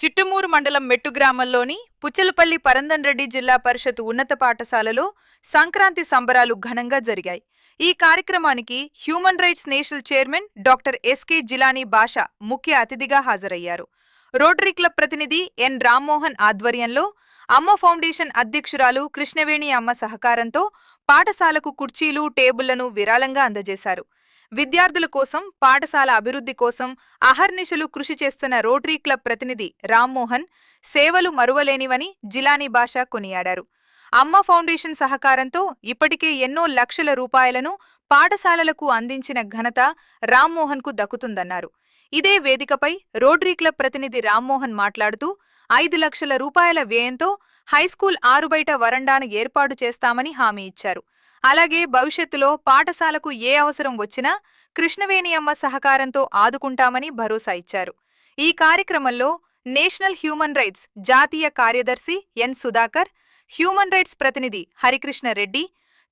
చిట్టమూరు మండలం మెట్టు గ్రామంలోని పుచ్చలపల్లి పరందన్రెడ్డి జిల్లా పరిషత్ ఉన్నత పాఠశాలలో సంక్రాంతి సంబరాలు ఘనంగా జరిగాయి. ఈ కార్యక్రమానికి human rights national chairman doctor SK Jilani Basha ముఖ్య అతిథిగా హాజరయ్యారు. రోటరీ క్లబ్ ప్రతినిధి ఎన్ రామ్మోహన్ ఆధ్వర్యంలో అమ్మ ఫౌండేషన్ అధ్యక్షురాలు కృష్ణవేణి అమ్మ సహకారంతో పాఠశాలకు కుర్చీలు, టేబుళ్లను విరాళంగా అందజేశారు. విద్యార్థుల కోసం, పాఠశాల అభివృద్ధి కోసం అహర్నిశలు కృషి చేస్తున్న రోటరీ క్లబ్ ప్రతినిధి రామ్మోహన్ సేవలు మరువలేనివని జిలానీ బాషా కొనియాడారు. అమ్మ ఫౌండేషన్ సహకారంతో ఇప్పటికే ఎన్నో లక్షల రూపాయలను పాఠశాలలకు అందించిన ఘనత రామ్మోహన్కు దక్కుతుందన్నారు. ఇదే వేదికపై రోటరీ క్లబ్ ప్రతినిధి రామ్మోహన్ మాట్లాడుతూ 5 లక్షల రూపాయల వ్యయంతో హైస్కూల్ ఆరుబయట వరండాను ఏర్పాటు చేస్తామని హామీ ఇచ్చారు. అలాగే భవిష్యత్తులో పాఠశాలకు ఏ అవసరం వచ్చినా కృష్ణవేణి అమ్మ సహకారంతో ఆదుకుంటామని భరోసా ఇచ్చారు. ఈ కార్యక్రమంలో నేషనల్ హ్యూమన్ రైట్స్ జాతీయ కార్యదర్శి ఎన్ సుధాకర్, హ్యూమన్ రైట్స్ ప్రతినిధి హరికృష్ణ రెడ్డి,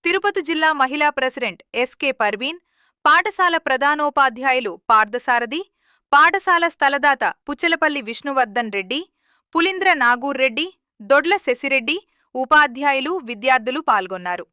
తిరుపతి జిల్లా మహిళా ప్రెసిడెంట్ ఎస్కే పర్వీన్, పాఠశాల ప్రధానోపాధ్యాయులు పార్థసారథి, పాఠశాల స్థలదాత పుచ్చలపల్లి విష్ణువర్ధన్ రెడ్డి, పులింద్ర నాగూర్ రెడ్డి, దొడ్ల శశిరెడ్డి, ఉపాధ్యాయులు, విద్యార్థులు పాల్గొన్నారు.